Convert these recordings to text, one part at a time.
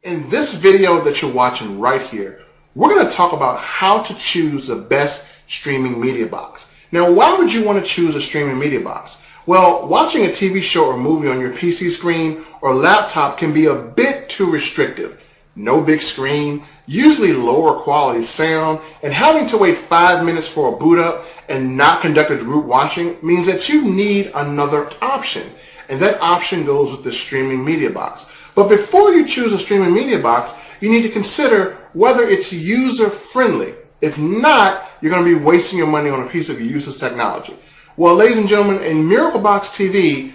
In this video that you're watching right here, we're going to talk about how to choose the best streaming media box. Now, why would you want to choose a streaming media box? Well, watching a TV show or movie on your PC screen or laptop can be a bit too restrictive. No big screen, usually lower quality sound, and having to wait 5 minutes for a boot up and not conduct a group watching means that you need another option. And that option goes with the streaming media box. But before you choose a streaming media box, you need to consider whether it's user-friendly. If not, you're going to be wasting your money on a piece of useless technology. Well, ladies and gentlemen, in Miraclebox TV,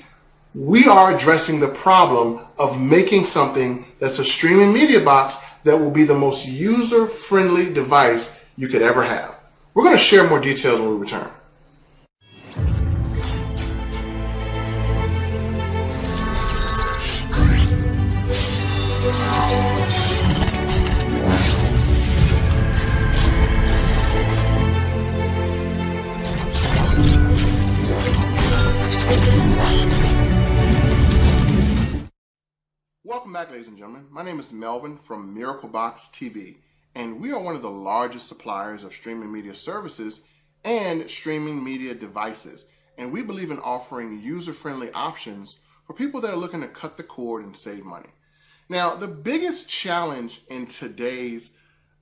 we are addressing the problem of making something that's a streaming media box that will be the most user-friendly device you could ever have. We're going to share more details when we return. Welcome back, ladies and gentlemen. My name is Melvin from Miraclebox TV, and we are one of the largest suppliers of streaming media services and streaming media devices. And we believe in offering user-friendly options for people that are looking to cut the cord and save money. Now, the biggest challenge in today's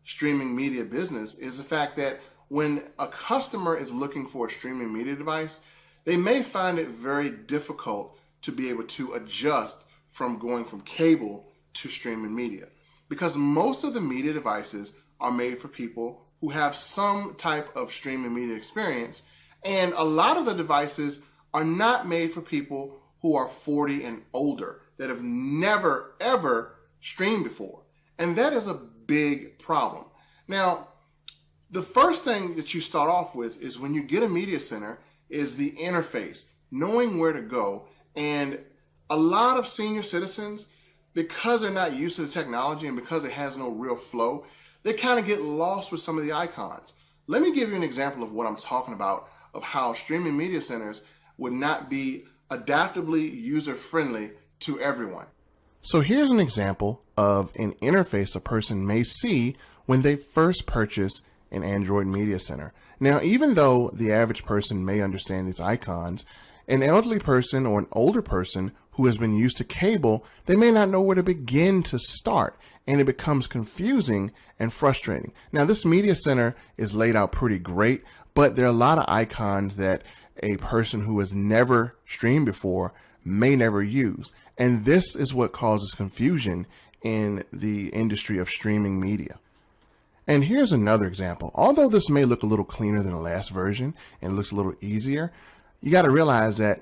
streaming media business is the fact that when a customer is looking for a streaming media device, they may find it very difficult to be able to adjust from going from cable to streaming media, because most of the media devices are made for people who have some type of streaming media experience, and a lot of the devices are not made for people who are 40 and older that have never ever streamed before, and that is a big problem. Now, the first thing that you start off with is when you get a media center is the interface, knowing where to go. And a lot of senior citizens, because they're not used to the technology and because it has no real flow, they kind of get lost with some of the icons. Let me give you an example of what I'm talking about, of how streaming media centers would not be adaptably user-friendly to everyone. So here's an example of an interface a person may see when they first purchase an Android media center. Now, even though the average person may understand these icons, an elderly person or an older person who has been used to cable, they may not know where to begin to start, and it becomes confusing and frustrating. Now, this media center is laid out pretty great, but there are a lot of icons that a person who has never streamed before may never use. And this is what causes confusion in the industry of streaming media. And here's another example. Although this may look a little cleaner than the last version and looks a little easier, you got to realize that,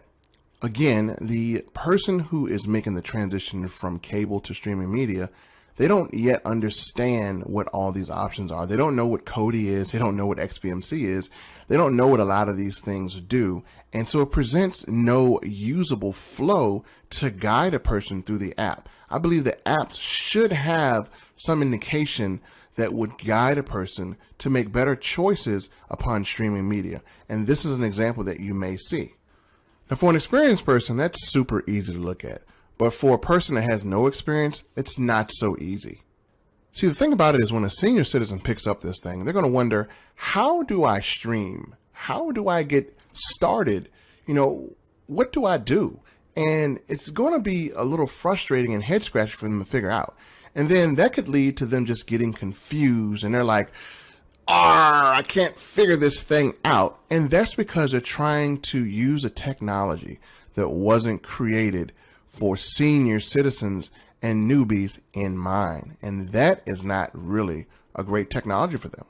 again, the person who is making the transition from cable to streaming media, they don't yet understand what all these options are. They don't know what Kodi is. They don't know what XBMC is. They don't know what a lot of these things do. And so it presents no usable flow to guide a person through the app. I believe the apps should have some indication that would guide a person to make better choices upon streaming media. And this is an example that you may see. Now, for an experienced person, that's super easy to look at. But for a person that has no experience, it's not so easy. See, the thing about it is when a senior citizen picks up this thing, they're going to wonder, how do I stream? How do I get started? You know, what do I do? And it's going to be a little frustrating and head scratching for them to figure out. And then that could lead to them just getting confused, and they're like, I can't figure this thing out. And that's because they're trying to use a technology that wasn't created for senior citizens and newbies in mind. And that is not really a great technology for them.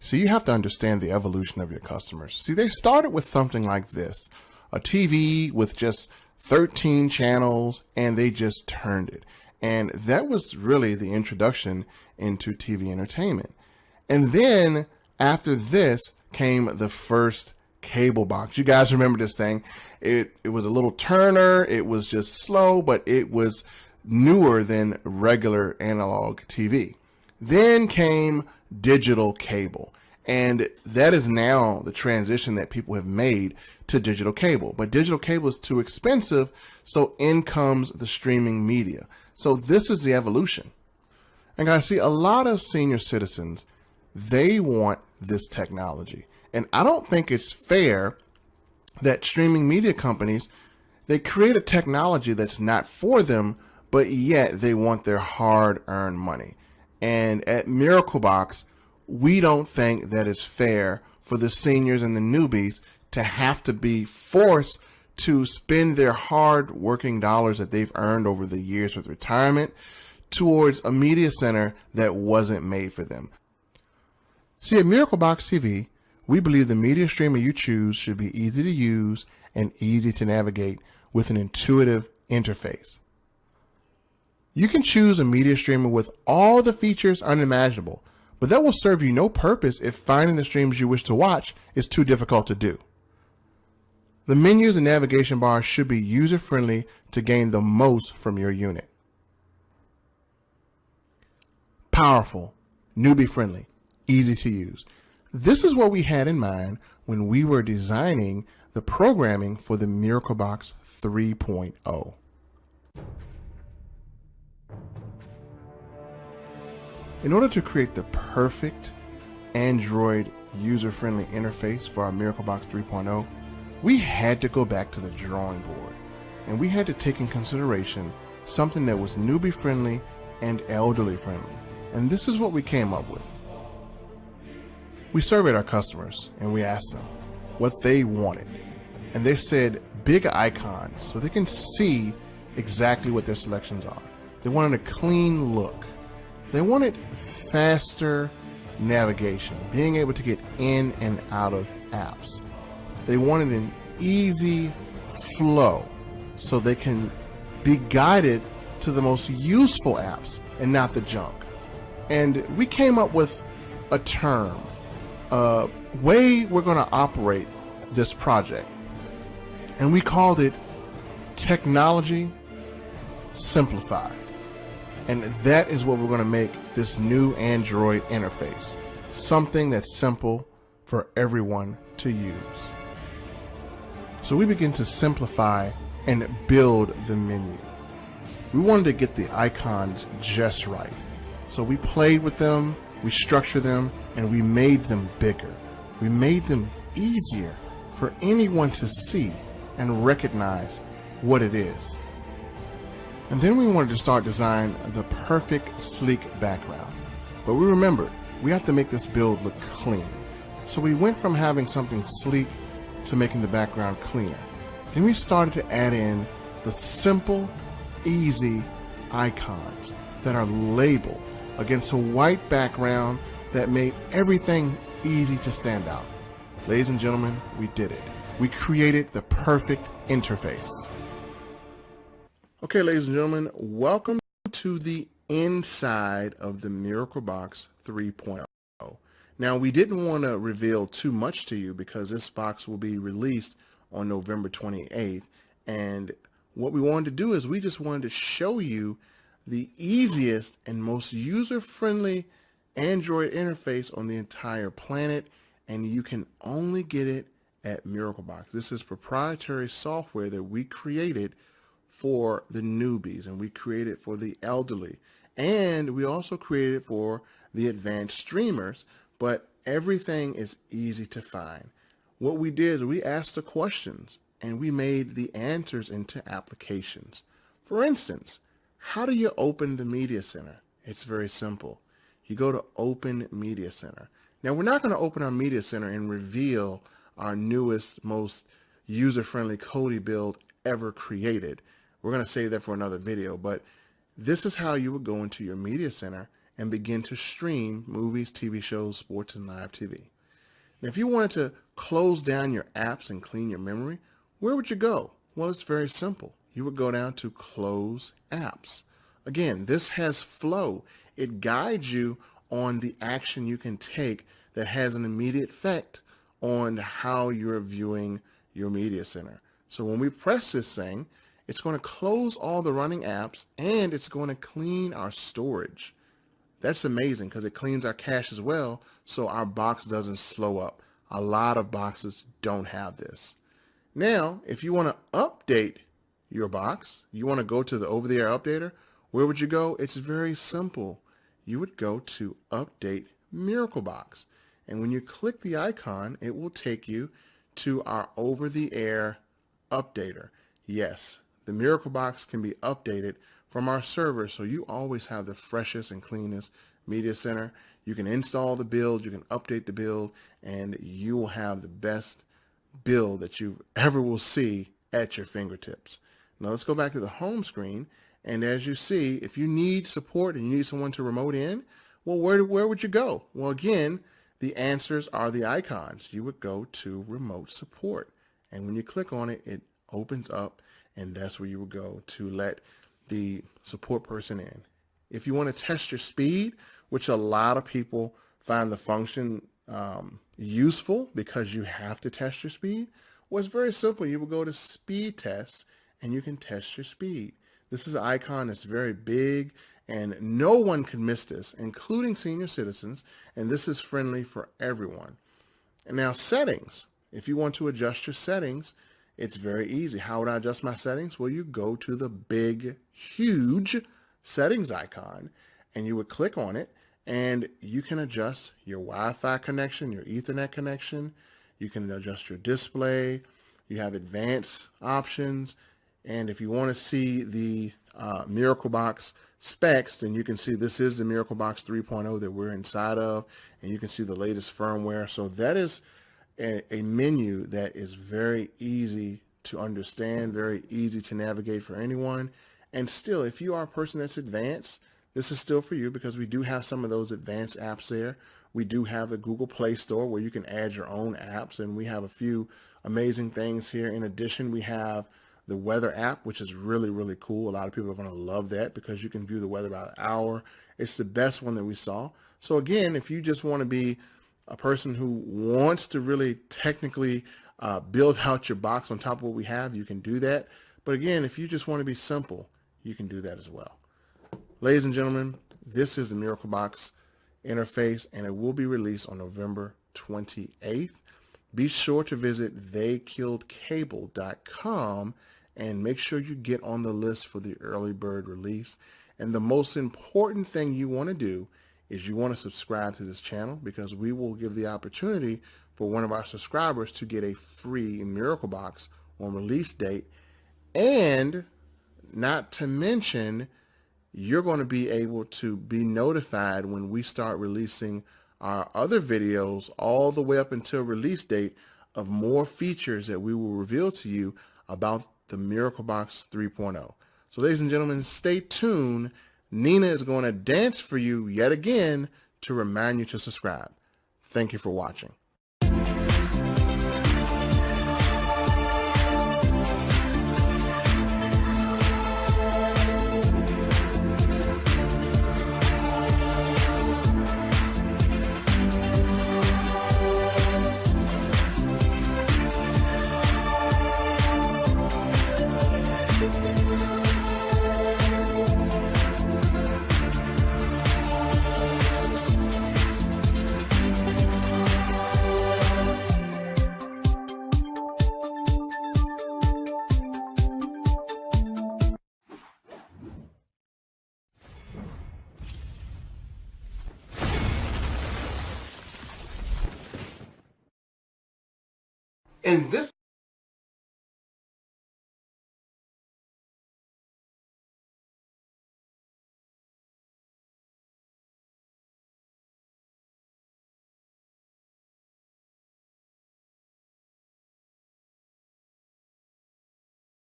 So you have to understand the evolution of your customers. See, they started with something like this, a TV with just 13 channels, and they just turned it. And that was really the introduction into TV entertainment. And then after this came the first cable box. You guys remember this thing? It was a little turner. It was just slow, but it was newer than regular analog TV. Then came digital cable. And that is now the transition that people have made to digital cable. But digital cable is too expensive, so in comes the streaming media. So this is the evolution. And guys, see, a lot of senior citizens, they want this technology. And I don't think it's fair that streaming media companies, they create a technology that's not for them, but yet they want their hard-earned money. And at Miraclebox, we don't think that it's fair for the seniors and the newbies to have to be forced to spend their hard working dollars that they've earned over the years with retirement towards a media center that wasn't made for them. See, at Miraclebox TV, we believe the media streamer you choose should be easy to use and easy to navigate with an intuitive interface. You can choose a media streamer with all the features unimaginable, but that will serve you no purpose if finding the streams you wish to watch is too difficult to do. The menus and navigation bars should be user-friendly to gain the most from your unit. Powerful, newbie-friendly, easy to use. This is what we had in mind when we were designing the programming for the Miraclebox 3.0. In order to create the perfect Android user-friendly interface for our Miraclebox 3.0, we had to go back to the drawing board, and we had to take in consideration something that was newbie-friendly and elderly-friendly. And this is what we came up with. We surveyed our customers and we asked them what they wanted. And they said big icons so they can see exactly what their selections are. They wanted a clean look. They wanted faster navigation, being able to get in and out of apps. They wanted an easy flow so they can be guided to the most useful apps and not the junk. And we came up with a term, a way we're going to operate this project. And we called it Technology Simplified. And that is what we're going to make this new Android interface. Something that's simple for everyone to use. So we begin to simplify and build the menu. We wanted to get the icons just right. So we played with them, we structured them, and we made them bigger. We made them easier for anyone to see and recognize what it is. And then we wanted to start designing the perfect sleek background. But we remembered we have to make this build look clean. So we went from having something sleek to making the background cleaner. Then we started to add in the simple, easy icons that are labeled against a white background that made everything easy to stand out. Ladies and gentlemen, we did it. We created the perfect interface. Okay, ladies and gentlemen, welcome to the inside of the Miraclebox 3.0. Now, we didn't want to reveal too much to you because this box will be released on November 28th. And what we wanted to do is we just wanted to show you the easiest and most user-friendly Android interface on the entire planet, and you can only get it at Miraclebox. This is proprietary software that we created for the newbies, and we created for the elderly, and we also created for the advanced streamers, but everything is easy to find. What we did is we asked the questions and we made the answers into applications. For instance, how do you open the Media Center? It's very simple. You go to Open Media Center. Now, we're not going to open our Media Center and reveal our newest, most user-friendly Kodi build ever created. We're going to save that for another video, but this is how you would go into your Media Center and begin to stream movies, TV shows, sports, and live TV. Now, if you wanted to close down your apps and clean your memory, where would you go? Well, it's very simple. You would go down to Close Apps. Again, this has flow. It guides you on the action you can take that has an immediate effect on how you're viewing your Media Center. So when we press this thing, it's going to close all the running apps and it's going to clean our storage. That's amazing because it cleans our cache as well, so our box doesn't slow up. A lot of boxes don't have this. Now, if you want to update your box, you want to go to the over-the-air updater, where would you go? It's very simple. You would go to Update Miraclebox. And when you click the icon, it will take you to our over-the-air updater. Yes, the Miraclebox can be updated from our server, so you always have the freshest and cleanest media center. You can install the build, you can update the build, and you will have the best build that you ever will see at your fingertips. Now let's go back to the home screen, and as you see, if you need support and you need someone to remote in, well, where would you go? Well, again, the answers are the icons. You would go to remote support, and when you click on it, it opens up, and that's where you would go to let the support person in. If you want to test your speed, which a lot of people find the function useful because you have to test your speed, well, it's very simple. You will go to speed test and you can test your speed. This is an icon that's very big and no one can miss this, including senior citizens, and this is friendly for everyone. And now settings. If you want to adjust your settings, it's very easy. How would I adjust my settings? Well, you go to the big, huge settings icon and you would click on it, and you can adjust your Wi-Fi connection, your Ethernet connection. You can adjust your display. You have advanced options. And if you want to see the Miraclebox specs, then you can see this is the Miraclebox 3.0 that we're inside of, and you can see the latest firmware. So that is a menu that is very easy to understand, very easy to navigate for anyone. And still, if you are a person that's advanced, this is still for you because we do have some of those advanced apps there. We do have the Google Play Store where you can add your own apps, and we have a few amazing things here. In addition, we have the weather app, which is really, really cool. A lot of people are going to love that because you can view the weather by the hour. It's the best one that we saw. So again, if you just want to be a person who wants to really technically build out your box on top of what we have, you can do that. But again, if you just want to be simple, you can do that as well. Ladies and gentlemen, this is the Miraclebox interface, and it will be released on November 28th. Be sure to visit theykilledcable.com and make sure you get on the list for the early bird release. And the most important thing you want to do is you want to subscribe to this channel, because we will give the opportunity for one of our subscribers to get a free Miraclebox on release date. And not to mention, you're going to be able to be notified when we start releasing our other videos all the way up until release date of more features that we will reveal to you about the Miraclebox 3.0. So ladies and gentlemen, stay tuned. Nina is going to dance for you yet again to remind you to subscribe. Thank you for watching.